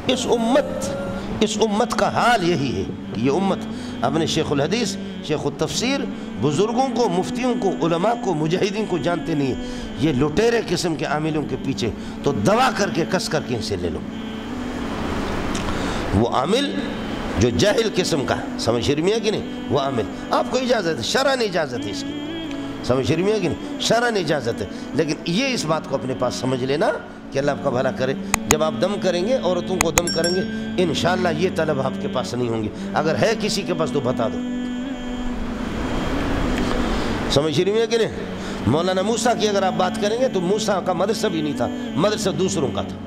اس امت کا حال یہی ہے کہ یہ امت اپنے شیخ الحدیث، شیخ التفسیر، بزرگوں کو، مفتیوں کو، علماء کو، مجاہدین کو جانتے نہیں ہے. یہ لٹیرے قسم کے عاملوں کے پیچھے تو دوا کر کے کس کر کے اسے لے لو. وہ عامل جو جاہل قسم کا، سمجھ شرمیہ کی نہیں، وہ عامل آپ کو اجازت ہے، شرعاً اجازت ہے اس کی، سمجھ شرمیہ کی نہیں، شرعاً اجازت ہے. لیکن یہ اس بات کو اپنے پاس سمجھ لینا کہ اللہ آپ کا بھلا کرے، جب آپ دم کریں گے، عورتوں کو دم کریں گے، انشاءاللہ یہ طلب آپ کے پاس نہیں ہوں گے. اگر ہے کسی کے پاس تو بتا دو. سمجھ شرمیہ کی نہیں. مولانا موسیٰ کی اگر آپ بات کریں گے تو موسیٰ کا مدرسہ بھی نہیں تھا، مدرسہ دوسروں کا تھا.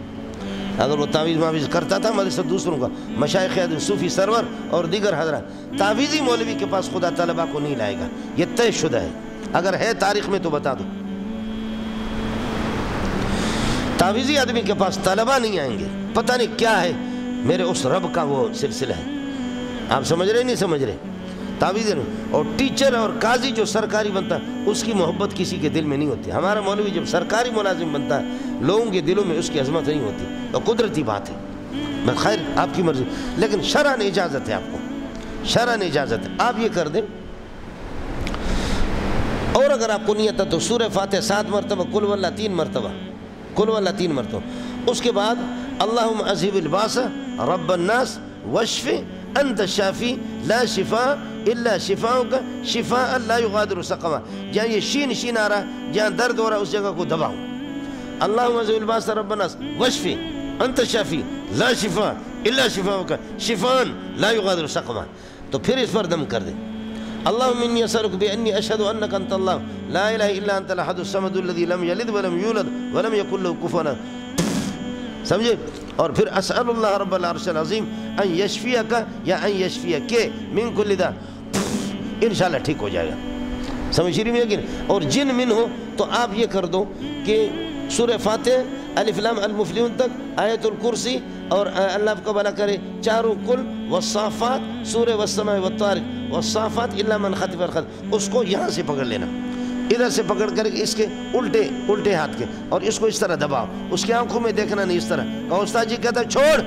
اگر وہ تعویذ معویذ کرتا تھا مدرسہ دوسروں کا. مشائخ صوفی سرور اور دیگر حضرات، تعویذی مولوی کے پاس خدا طلبہ کو نہیں لائے گا، یہ طے شدہ ہے. اگر ہے تاریخ میں تو بتا دو. تعویذی آدمی کے پاس طلبہ نہیں آئیں گے، پتہ نہیں کیا ہے، میرے اس رب کا وہ سلسلہ ہے. آپ سمجھ رہے نہیں سمجھ رہے؟ تعویذ. اور ٹیچر اور قاضی جو سرکاری بنتا ہے اس کی محبت کسی کے دل میں نہیں ہوتی. ہمارا مولوی جب سرکاری ملازم بنتا ہے لوگوں کے دلوں میں اس کی عظمت نہیں ہوتی، تو قدرتی بات ہے. بس خیر آپ کی مرضی، لیکن شرعاً اجازت ہے، آپ کو شرعاً اجازت ہے، آپ یہ کر دیں. اور اگر آپ کو نیت ہے تو سورہ فاتحہ 7 مرتبہ، قل واللہ 3 مرتبہ، قل واللہ 3 مرتبہ. اس کے بعد اللہم اذہب الباس رب الناس واشف انت الشافی لا شفاء الا شفاؤک شفاء لا یغادر سقما. جہاں یہ شین آ رہا ہے، جہاں درد ہو رہا ہے اس جگہ کو دباؤ. اللہم اذہب الباس رب الناس واشف انت الشافی لا شفاء الا شفاؤک شفاء لا یغادر سقما. تو پھر اس پر دم کر دیں. اللہم انی اسألک بانی اشہد انک انت اللہ لا الہ الا انت الاحد الصمد الذی لم یلد ولم یولد ولم یکن له کفوا احد. سمجھے؟ اور پھر اسأل اللہ رب العرش العظیم ان یشفیک یا ان یشفیک من کل داء، انشاءاللہ ٹھیک ہو جائے گا. سمجھ رہی ہے کہ؟ اور جن من ہو تو آپ یہ کر دو کہ سورہ فاتح الف لام المفلحون تک، آیت الکرسی، اور اللہ آپ کا بھلا کرے چاروں کل، والصافات، سورہ والسماء والطارق، والصافات الا من خطف الخطف. اس کو یہاں سے پکڑ لینا، ادھر سے پکڑ کر اس کے الٹے ہاتھ کے، اور اس کو اس طرح دباؤ. اس کی آنکھوں میں دیکھنا نہیں، اس طرح. کہا استاد جی کہتا ہے چھوڑ.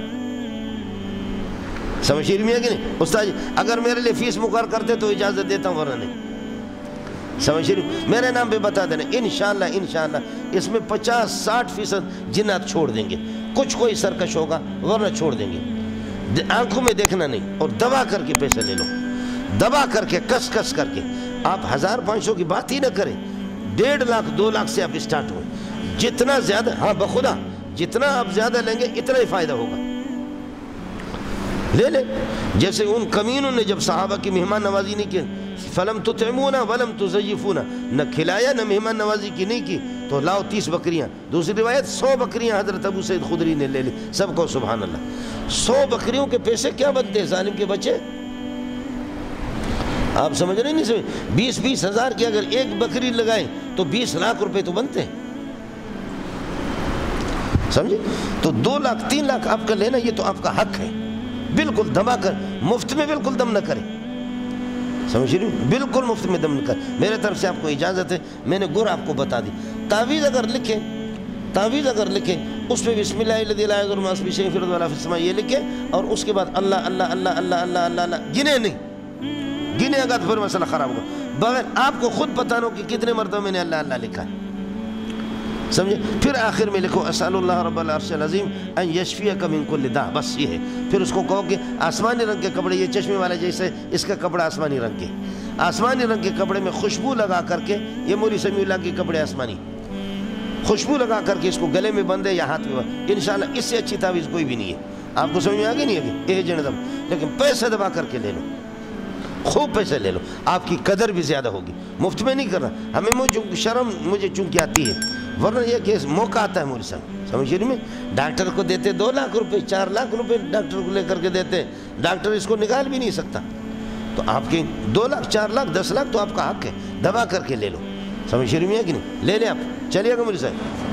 سمجھ رہی ہے کہ نہیں؟ استاد جی اگر میرے لیے فیس مقرر کرتے تو اجازت دیتا ہوں، ورنہ نہیں. سمجھ رہی میرے نام پہ بتا دینا. انشاءاللہ اس میں 50-60% جنات چھوڑ دیں گے. کچھ کوئی سرکش ہوگا ورنہ چھوڑ دیں گے. آنکھوں میں دیکھنا نہیں، اور دبا کر کے پیسے لے لو، دبا کر کے کس کر کے. آپ 1500 کی بات ہی نہ کریں، 1.5 لاکھ 2 لاکھ سے آپ اسٹارٹ ہوئے. جتنا زیادہ، ہاں بخدا جتنا آپ زیادہ لیں گے اتنا ہی فائدہ ہوگا. لے لیں. جیسے ان کمینوں نے جب صحابہ کی مہمان نوازی نہیں کی، فلم تطعمونا ولم تزیفونا، نہ کھلایا نہ مہمان نوازی کی نہیں کی، تو لاؤ 30 بکریاں. دوسری روایت 100 بکریاں حضرت ابو سعید خدری نے لے لی. سب کو سبحان اللہ. 100 بکریوں کے پیسے کیا بنتے ہیں ظالم کے بچے؟ آپ سمجھ رہے نہیں سمجھ؟ 20-20 ہزار کی اگر ایک بکری لگائیں تو 20 لاکھ روپے تو بنتے ہیں. سمجھے؟ تو 2 لاکھ 3 لاکھ آپ کا لینا یہ تو آپ کا حق ہے. بالکل دبا کر، مفت میں بالکل دم نہ کریں. سمجھ رہی ہوں؟ بالکل مفت میں دم نہ کریں. میرے طرف سے آپ کو اجازت ہے. میں نے گر آپ کو بتا دی. تعویذ اگر لکھیں اس پہ بسم اللہ الذی لا یضر مع اسمہ شیء فی الارض ولا فی السماء یہ لکھیں، اور اس کے بعد اللہ اللہ اللہ اللہ اللہ اللہ اللہ گنے نہیں، گنے اگر پھر مسئلہ خراب ہوگا. بغیر آپ کو خود پتہ نہ کہ کتنے مرتبہ میں نے اللہ اللہ لکھا ہے. سمجھے؟ پھر آخر میں لکھو اسأل اللہ رب العرش العظیم ان یشفیک من کل داء. بس یہ ہے. پھر اس کو کہو کہ آسمانی رنگ کے کپڑے، یہ چشمے والا جیسے اس کا کپڑا آسمانی رنگ کے، آسمانی رنگ کے کپڑے میں خوشبو لگا کر کے، یہ مولی سمیع اللہ کے کپڑے آسمانی، خوشبو لگا کر کے اس کو گلے میں بندے یا ہاتھ میں. انشاءاللہ اس سے اچھی تعویذ کوئی بھی نہیں ہے. آپ کو سمجھ میں آگے نہیں ہے کہ جن دم. لیکن پیسے دبا کر کے لے لو، خوب پیسے لے لو، آپ کی قدر بھی زیادہ ہوگی. مفت میں نہیں کرنا. ہمیں شرم مجھے چونکہ آتی ہے، ورنہ یہ کہ موقع آتا ہے مولوی صاحب. سمجھ رہی میں؟ ڈاکٹر کو دیتے 2 لاکھ روپے، 4 لاکھ روپے ڈاکٹر کو لے کر کے دیتے. ڈاکٹر اس کو نکال بھی نہیں سکتا. تو آپ کے 2 لاکھ 4 لاکھ 10 لاکھ تو آپ کا حق ہے. دبا کر کے لے لو. سمجھ رہی میں کہ نہیں؟ لے لیں آپ. چلیے گا مولوی صاحب.